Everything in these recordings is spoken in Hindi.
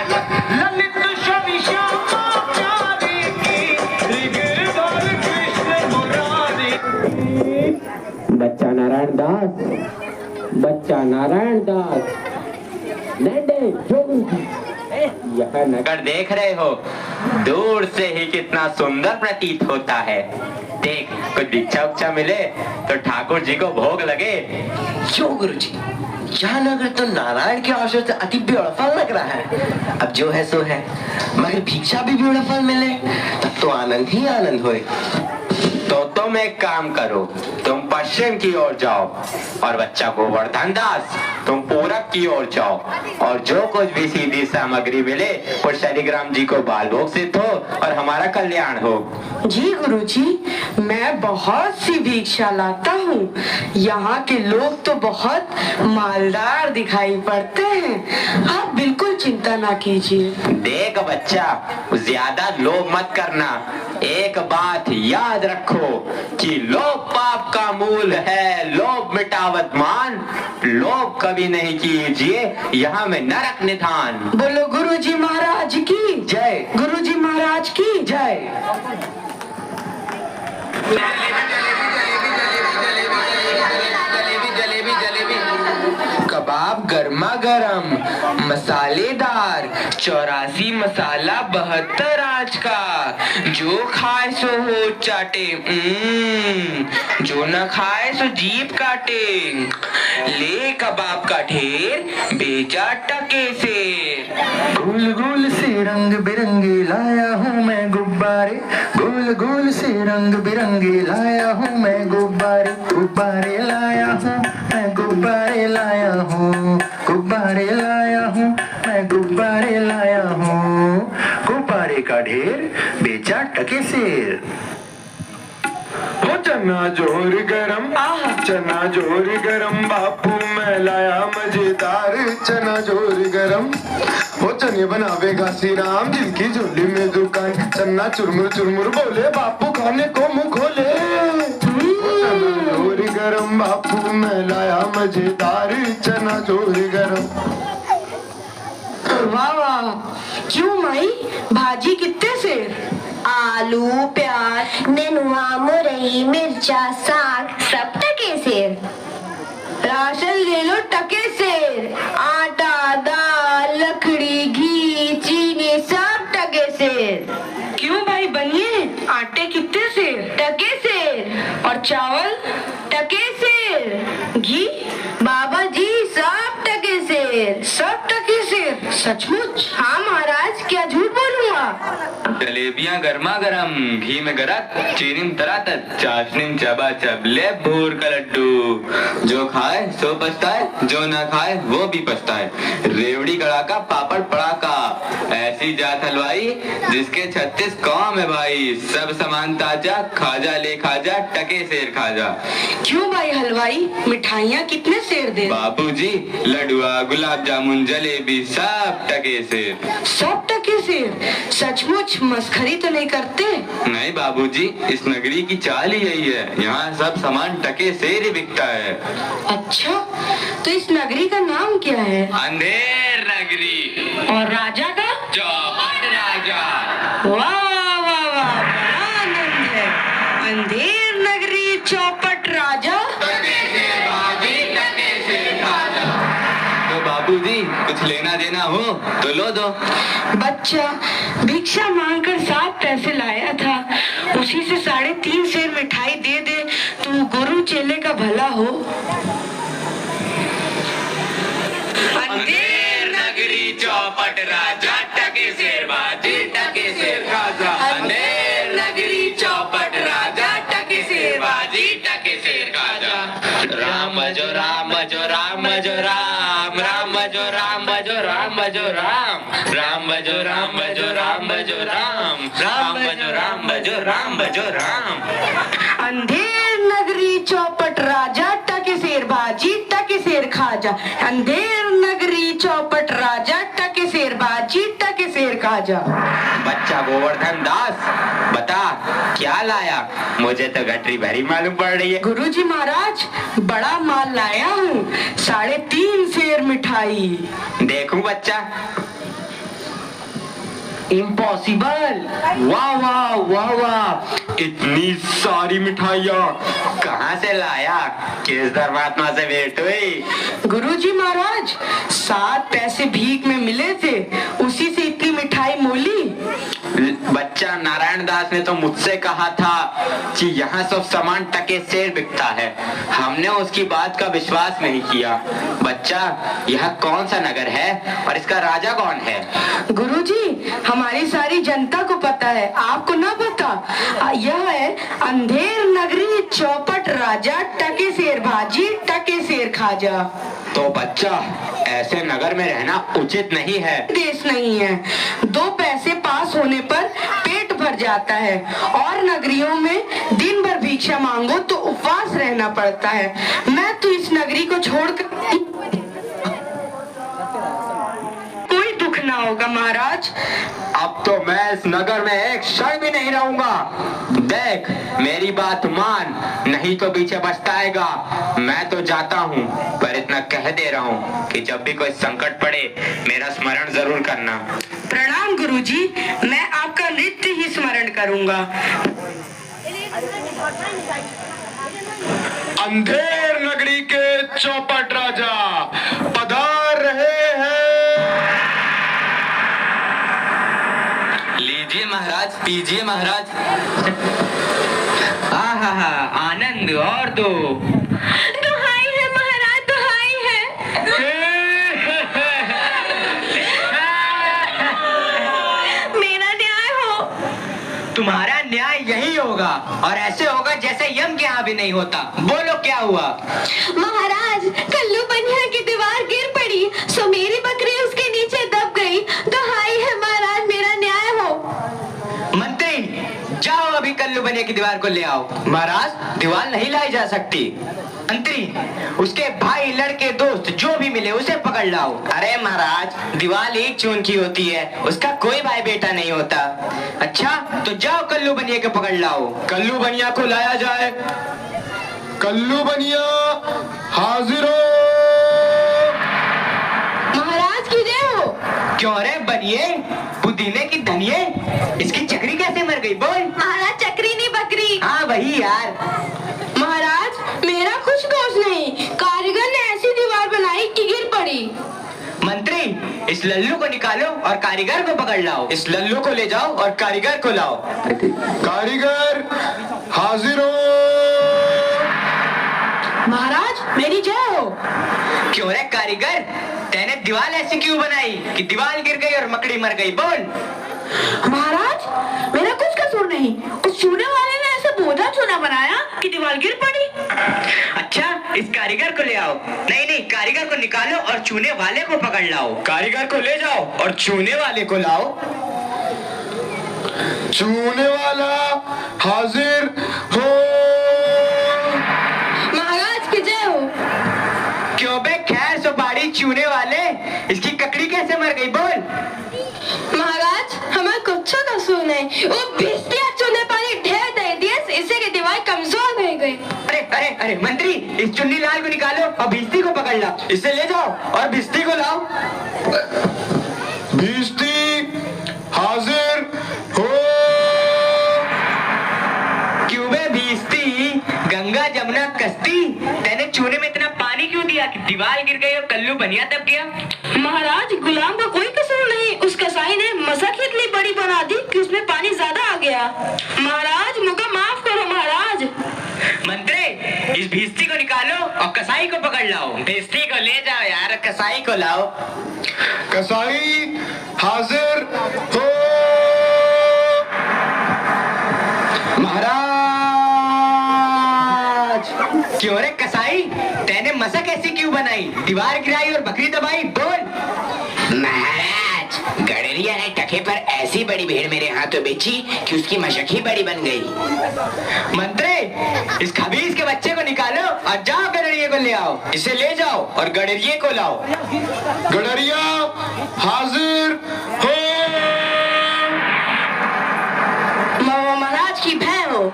ललित शनि श्यामा प्यारी की गिरधर कृष्ण मुरारी। बच्चा नारायण दास, बच्चा नारायण दास, यह नगर देख रहे हो, दूर से ही कितना सुंदर प्रतीत होता है। देख, कुछ भिक्षा उच्चा मिले तो ठाकुर जी को भोग लगे। क्यों गुरुजी, यह नगर तो नारायण के अवसर से अति ब्यूटीफुल लग रहा है। अब जो है सो है, मगर भिक्षा भी ब्यूटीफुल मिले तब तो आनंद ही आनंद होए। तो तुम एक काम करो, तुम पश्चिम की ओर जाओ और बच्चा गोवर्धन दास तुम पूरब की ओर जाओ, और जो कुछ भी सीधी सामग्री मिले वो शालिग्राम जी को बाल भोग सिद्ध हो और हमारा कल्याण हो। जी गुरुजी, मैं बहुत सी भिक्षा लाता हूँ। यहाँ के लोग तो बहुत मालदार दिखाई पड़ते हैं, आप बिल्कुल चिंता ना कीजिए। देख बच्चा, ज्यादा लोभ मत करना। एक बात याद रखो कि लोभ पाप का मूल है, लोभ मिटावत मान, लोभ कभी नहीं कीजिए, यहाँ में नरक निधान। बोलो गुरुजी महाराज की जय। गुरुजी महाराज की जय। कबाब गर्मा गरम, मसालेदार, 84 मसाला 72 आज का, जो खाए सो हो चाटे, जो न खाए सो जीभ काटे। ले कबाब का ढेर, बेचा टके से। गोल गोल से रंग बिरंगे लाया हूँ मैं गुब्बारे, गोल गोल से रंग बिरंगे लाया हूँ मैं गुब्बारे, गुब्बारे लाया हूँ मैं, गुब्बारे लाया हूँ, गुब्बारे लाया हूँ मैं, गुब्बारे लाया हूँ। गुब्बारे का ढेर, बेचा टके सेर। हो चना जोर गरम, चना जोर गरम, बापू मैं लाया मजेदार चना जोर गरम। हो चने बनावेगा श्री राम, जिनकी झोली में दुकान, चन्ना चुरमुर चुरमुर बोले, बापू खाने को मुंह खोले। हो चना जोर गरम, बापू मैं लाया मजेदार चना जोर गरम। वाह वाह, क्यों माई, भाजी कितने सेर? आलू, प्याज, नेनुआ, मुरई, मिर्चा, साग सब टके सेर। राशन ले लो टके सेर, आटा, दाल, लकड़ी, घी, चीनी सब टके सेर। क्यों भाई बनिए, आटे कितने सेर? टके सेर। और चावल टके सेर, घी बाबा जी सब टके सेर। सब टके सेर? सचमुच? हाँ महाराज, क्या झूठ बोलूंगा। जलेबियां गर्मा गर्म, घी में गरक, चीनी में तरातत, चाशनी में चबाचब, ले भूर का लड्डू। जो खाए सो पछताए, जो ना खाए वो भी पछताए। रेवड़ी कड़ाका, पापड़ पड़ाका, ऐसी जात हलवाई जिसके 36 कौम है भाई। सब सामान ताजा, खाजा ले खाजा, टके सेर खाजा। क्यों भाई हलवाई, मिठाइयाँ कितने सेर दे? बाबूजी, लडुआ, गुलाब जामुन, जलेबी सब टके सेर। सब टके सेर? सचमुच, मस्खरी तो नहीं करते? नहीं बाबूजी, इस नगरी की चाल ही यही है, यहाँ सब सामान टके सेर ही बिकता है। अच्छा, तो इस नगरी का नाम क्या है? अंधेर नगरी। और राजा का? चौपट राजा। वाह वाह वाह वाह, बड़ा आनंद है। अंधेर नगरी, चौपट राजा। तो बाबूजी, कुछ लेना देना हो तो लो दो। बच्चा भिक्षा मांगकर 7 पैसे लाया था, उसी से 3.5 सेर मिठाई दे दे तो गुरु चेले का भला हो। अंधेर नगरी, चौपट राजा, टके सेर बाजी, टके सेर खाजा। अंधेर नगरी, चौपट राजा, टके सेर बाजी, टके सेर खाजा। राम जो राम जो राम जो राम, राम जो राम जो राम जो राम, राम जो राम जो राम जो राम, राम जो राम जो राम जो राम। अंधेर नगरी, चौपट राजा, टके सेर बाजी, टके सेर खाजा। अंधेर नगरी, चौपट राजा, टके सेर बाजी, टके सेर खाजा। बच्चा गोवर्धन दास, बता क्या लाया? मुझे तो गठरी भरी मालूम पड़ रही है। गुरुजी महाराज, बड़ा माल लाया हूँ, 3.5 सेर मिठाई। देखूं बच्चा। इम्पॉसिबल। वाह वाह वाह वाह, इतनी सारी मिठाइयाँ कहाँ से लाया? किस धर्मात्मा से भेंट हुई? गुरुजी महाराज 7 पैसे भीख में मिले थे, उसी से इतनी मिठाई मोली। बच्चा, नारायण दास ने तो मुझसे कहा था कि यहाँ सब सामान टके सेर बिकता है। हमने उसकी बात का विश्वास नहीं किया। बच्चा, यह कौन सा नगर है और इसका राजा कौन है? गुरुजी, हमारी सारी जनता को पता है, आपको ना पता? यह है अंधेर नगरी चौपट राजा टके शेर भाजी टके शेर खाजा। तो बच्चा, ऐसे नगर में रहना उचित नहीं है। देश नहीं है, 2 पैसे पास होने पर पेट भर जाता है, और नगरियों में दिन भर भिक्षा मांगो तो उपवास रहना पड़ता है। मैं तो इस नगरी को छोड़कर कोई दुख ना होगा महाराज। अब तो मैं इस नगर में एक क्षण भी नहीं रहूंगा। देख, मेरी बात मान, नहीं तो पीछे पछताएगा। मैं तो जाता हूँ, पर इतना कह दे रहा हूँ कि जब भी कोई संकट पड़े मेरा स्मरण जरूर करना। प्रणाम गुरुजी, मैं आपका नित्य ही स्मरण करूंगा। अंधेर नगरी के चौपट राजा पधार रहे हैं। लीजिए महाराज, पीजिए महाराज। आहा, आनंद और दो। दुहाई है महाराज, दुहाई है। मेरा न्याय हो। तुम्हारा न्याय यही होगा, और ऐसे होगा जैसे यम के यहाँ भी नहीं होता। बोलो क्या हुआ? महाराज, कल्लू बनिया की दीवार गिर पड़ी, सो मेरी बकरी उसके नीचे दब गई। दुहाई है महाराज, मेरा न्याय हो। मंत्री, जाओ अभी कल्लू बनिया की दीवार को ले आओ। महाराज, दीवार नहीं लाई जा सकती। मंत्री, उसके भाई, लड़के, दोस्त जो भी मिले उसे पकड़ लाओ। अरे महाराज, दीवार एक चून की होती है, उसका कोई भाई बेटा नहीं होता। अच्छा, तो जाओ कल्लू बनिया को पकड़ लाओ। कल्लू बनिया को लाया जाए। कल्लू बनिया हाजिर हो। महाराज की जय हो। क्यों रे बनिए, पुदीने की धनिये, इसकी चक्री कैसे मर गई? बोल। महाराज, चक्री नहीं बकरी। हाँ वही यार। महाराज, मेरा कुछ दोष नहीं, कारीगर ने ऐसी दीवार बनाई कि गिर पड़ी। मंत्री, इस लल्लू को निकालो और कारीगर को पकड़ लाओ। इस लल्लू को ले जाओ और कारीगर को लाओ। कारीगर हाजिर हो। महाराज, मेरी जय हो। क्यों रे कारीगर, तेने दीवार ऐसी क्यों बनाई कि दीवार गिर गई और मकड़ी मर गई? बोल। महाराज, मेरा कुछ कसूर नहीं, उस चूने वाले ने ऐसे बोझा चूना बनाया कि दीवार गिर पड़ी। अच्छा, इस कारीगर को ले आओ। नहीं नहीं, कारीगर को निकालो और चूने वाले को पकड़ लाओ। कारीगर को ले जाओ और चूने वाले को लाओ। चूने वाला हाजिर हो। महाराज की जय हो। क्यों बे, खैर सुपारी चूने वाले, इसकी ककड़ी कैसे मर गई? बोल। महाराज, हमें कुछ कसूर नहीं, वो भिस्तिया चूने पानी ढेर दे दिए, इससे की दीवार कमजोर नहीं गई। अरे अरे अरे मंत्री, इस चुन्नी लाल को निकालो और भिस्ती को पकड़ ला। इसे ले जाओ और भिस्ती को लाओ। भिस्ती हाजिर हो। क्यों बे भिस्ती, गंगा जमुना कश्ती, तेने चूने में इतना पानी क्यों दिया कि दीवार गिर गई और कल्लू बनिया दब गया? महाराज, गुलाम का कोई कसूर नहीं, उस कसाई ने मसक इतनी बड़ी बना दी कि उसमें पानी ज्यादा आ गया। महाराज, मुझे माफ करो महाराज। मंत्री, इस भिस्ती को निकालो और कसाई को पकड़ लाओ। भिस्ती को ले जाओ यार, कसाई को लाओ। कसाई हाजिर हो। महाराज, क्यों रे कसाई, तेने मसक ऐसी क्यों बनाई? दीवार गिराई और बकरी दबाई? बोल। महाराज, गडरिया ने टके पर ऐसी बड़ी भीड़ मेरे हाथों बेची कि उसकी मशक ही बड़ी बन गई। मंत्री, इस खबीज के बच्चे को निकालो और जाओ गडरिये को ले आओ। इसे ले जाओ और गडरिये को लाओ। गडरिया हाजिर हो। महाराज की भय हो।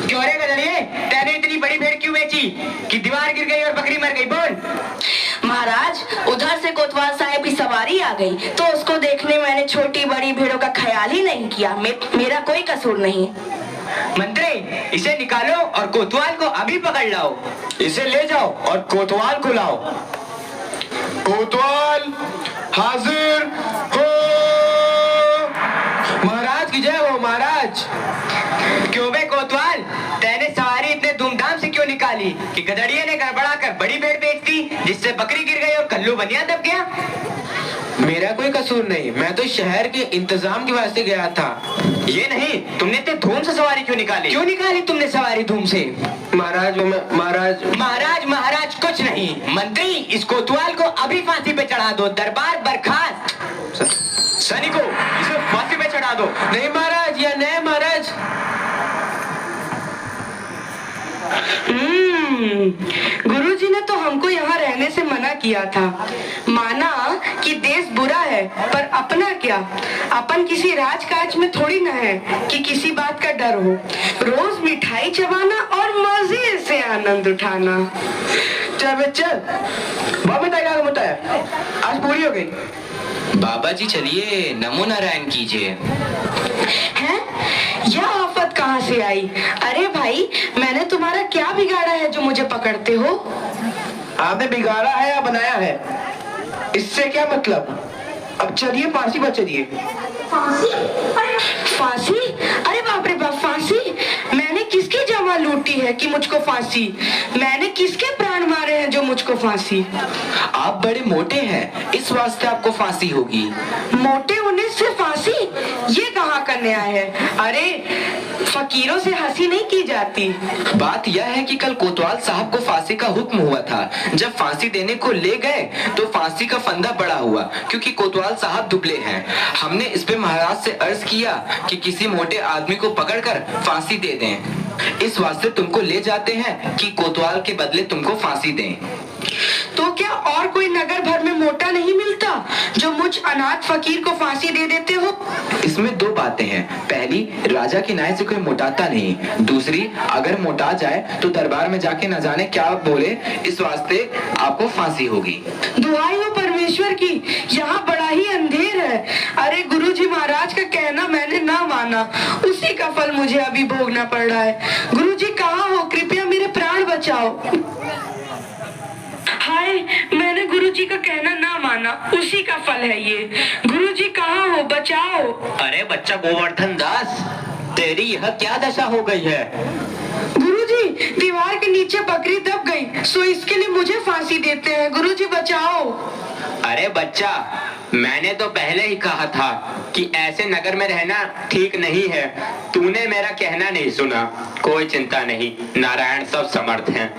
क्यों रे गडरिये, तेने इतनी बड़ी भेड़ क्यों बेची कि दीवार गिर गई और बकरी मर गई? बोल। महाराज, उधर से कोतवाल साहब की सवारी आ गई तो उसको देखने मैंने छोटी बड़ी भेड़ों का ख्याल ही नहीं किया। मेरा कोई कसूर नहीं। मंत्री, इसे निकालो और कोतवाल को अभी पकड़ लाओ। इसे ले जाओ और कोतवाल को लाओ। कोतवाल हाजिर हो। महाराज की जय हो। महाराज, क्यों बे कोतवाल, तेने सवारी इतने धूमधाम से क्यों निकाली कि गधड़िए ने गड़बड़ा कर बड़ी भेड़ बेच दी, जिससे बकरी गिर गई और कल्लू बनिया दब गया? मेरा कोई कसूर नहीं, मैं तो शहर के इंतजाम के वास्ते गया था। ये नहीं, तुमने इतने धूम से सवारी क्यों निकाली? क्यों निकाली तुमने सवारी धूम से? महाराज महाराज कुछ नहीं। मंत्री, इस कोतवाल को अभी फांसी पे चढ़ा दो। दरबार बर्खास्त। सैनिकों, इसे फांसी पे चढ़ा दो। नहीं महाराज, या नहीं महाराज। गुरुजी ने तो हमको यहाँ रहने से मना किया था। माना कि देश बुरा है, पर अपना क्या, अपन किसी राजकाज में थोड़ी ना है कि किसी बात का डर हो। रोज मिठाई चबाना और मजे से आनंद उठाना। चल बे चल, बाबा बताया आज पूरी हो गई। बाबा जी चलिए, नमो नारायण कीजिए। हैं? यह आफत कहाँ से आई? अरे भाई, मैंने तुम्हारा क्या बिगाड़ा है जो मुझे पकड़ते हो? आपने बिगाड़ा है या बनाया है, इससे क्या मतलब? अब चलिए फांसी पर चलिए। फांसी? अरे बाप रे बाप, फांसी? मैंने किसकी जमा लूटी है कि मुझको फांसी? मैंने किसके प्राण मारे हैं जो मुझको फांसी? आप बड़े मोटे हैं, इस वास्ते आपको फांसी होगी। मोटे होने से फांसी? ये कहाँ का न्याय है? अरे फकीरों से हंसी नहीं की जाती। बात यह है कि कल कोतवाल साहब को फांसी का हुक्म हुआ था। जब फांसी देने को ले गए तो फांसी का फंदा बड़ा हुआ, क्योंकि कोतवाल साहब दुबले हैं। हमने इस पे महाराज से अर्ज किया कि किसी मोटे आदमी को पकड़कर फांसी दे दें। इस वास्ते तुमको ले जाते हैं कि कोतवाल के बदले तुमको फांसी दें। तो क्या और कोई नगर भर में मोटा नहीं मिलता जो मुझ अनाथ फकीर को फांसी दे देते हो? इसमें दो बातें हैं। पहली, राजा के न्याय से कोई मोटाता नहीं। दूसरी, अगर मोटा जाए तो दरबार में जाके न जाने क्या बोले, इस वास्ते आपको फांसी होगी। दुहाई हो परमेश्वर की, यहाँ बड़ा ही अंधेर है। अरे गुरुजी महाराज का कहना मैंने ना माना, उसी का फल मुझे अभी भोगना पड़ रहा है। गुरुजी कहाँ हो? कृपया मेरे प्राण बचाओ। हाय, मैंने गुरुजी का कहना ना माना, उसी का फल है ये। गुरुजी कहाँ हो? बचाओ। अरे बच्चा गोवर्धन दास, तेरी यह क्या दशा हो गई है? गुरुजी, दीवार के नीचे बकरी दब गई, सो इसके लिए मुझे फांसी देते हैं। गुरुजी बचाओ। अरे बच्चा, मैंने तो पहले ही कहा था कि ऐसे नगर में रहना ठीक नहीं है। तूने मेरा कहना नहीं सुना। कोई चिंता नहीं, नारायण सब समर्थ हैं।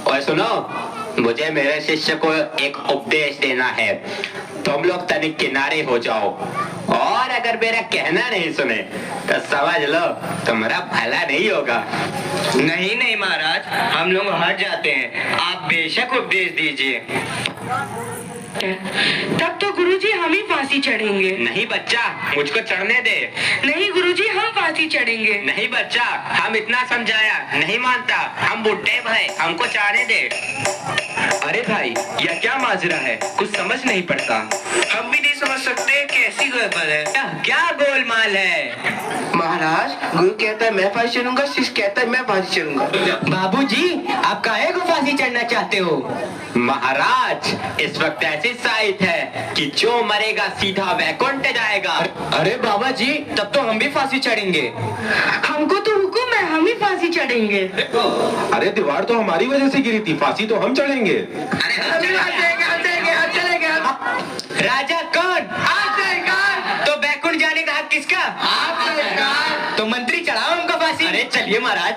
और सुनो, मुझे मेरे शिष्य को एक उपदेश देना है। तुम लोग तनिक किनारे हो जाओ, और अगर मेरा कहना नहीं सुने तो समझ लो तुम्हारा भला नहीं होगा। नहीं महाराज, हम लोग हट जाते हैं। आप बेशक उपदेश दीजिए। तब तो गुरुजी हम ही फांसी चढ़ेंगे। नहीं बच्चा, मुझको चढ़ने दे। नहीं गुरुजी, हम फांसी चढ़ेंगे। नहीं बच्चा, हम इतना समझाया, नहीं मानता। हम बुढ़े भाई, हमको चढ़ने दे। अरे भाई, यह क्या माजरा है? कुछ समझ नहीं पड़ता। हम भी नहीं समझ सकते कैसी गड़बड़ है। क्या गोलमाल है? महाराज, गुरु कहता है मैं फांसी चढ़ूंगा, शिष्य कहता है मैं फांसी चढ़ूंगा। बाबूजी, आप काहे को फांसी चढ़ना चाहते हो? महाराज, इस वक्त ऐसी साइट है कि जो मरेगा सीधा वैकुंठ जाएगा। अरे बाबा जी, तब तो हम भी फांसी चढ़ेंगे। हमको तो हुक्म है, हम ही फांसी चढ़ेंगे। अरे दीवार तो हमारी वजह से गिरी थी, फांसी तो हम चढ़ेंगे। राजा कौन? तो वैकुंठ जाने का हक किसका? तो मंत्री चढ़ाओ हमको फांसी। अरे चलिए महाराज।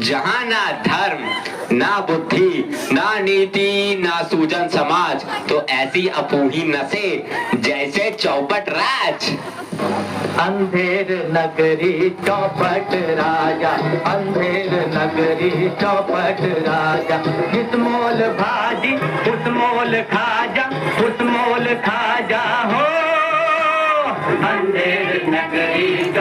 जहाँ ना धर्म, ना बुद्धि, ना नीति, ना सूजन समाज, तो ऐसी अपूही नसे जैसे चौपट राज। अंधेर नगरी चौपट राजा, अंधेर नगरी चौपट राजा। जिस मोल भाजी उस मोल खाजा, उस मोल खाजा हो। अंधेर नगरी